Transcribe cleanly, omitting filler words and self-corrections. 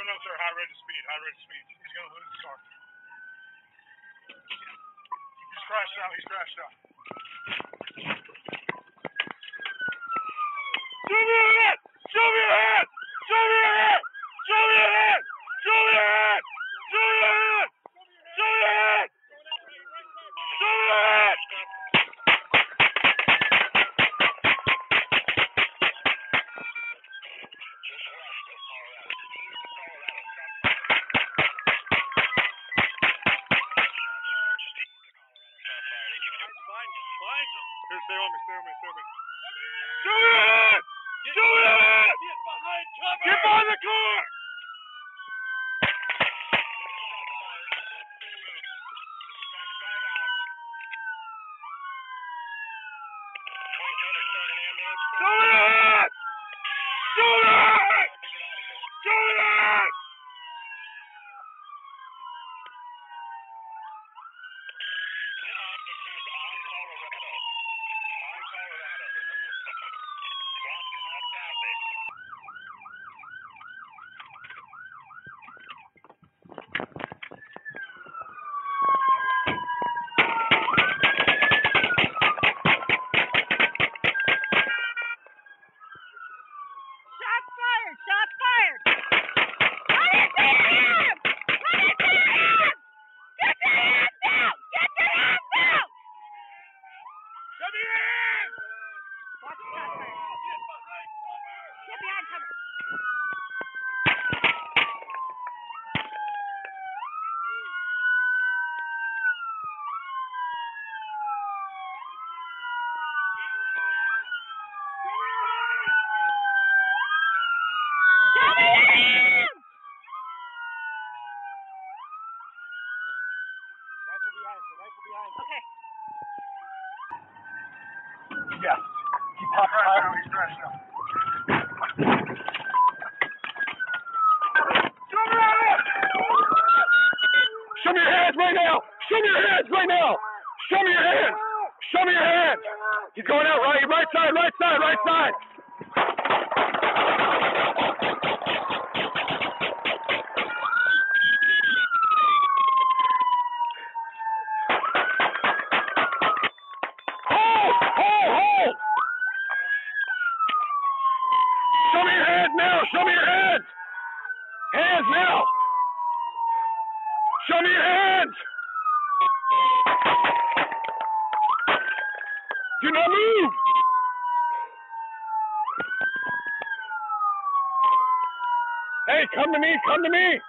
no, sir. High rate of speed. High rate of speed. He's going to lose his car. He's crashed out. He's crashed out. Show me your head! Show me your head! Show me your head! Show me your head! Show me your head! Show me your head! Show me your head! Show me your head! Here, stay on me, stay on me, stay on me. Show me your head! Show me your head! Get behind cover! Get behind the car! Show me your head! Show me your head! Show me your head! Shots fired! Shots fired! Run into your hands! Run into your hands! Get your hands out! Get your hands out! Show me your hands! Watch the shots fired. Get behind cover. Show me your hands! Rifle behind, sir. Rifle behind. Okay. Yes. He popped out. He's crashed out. Show me your hands right now! Show me your hands right now! Show me your hands! Show me your hands! He's going out right side, right side, right side! Hold! Show me your hands now! Show me your hands! Hands now! Show me your hands! Do not move! Hey, come to me! Come to me!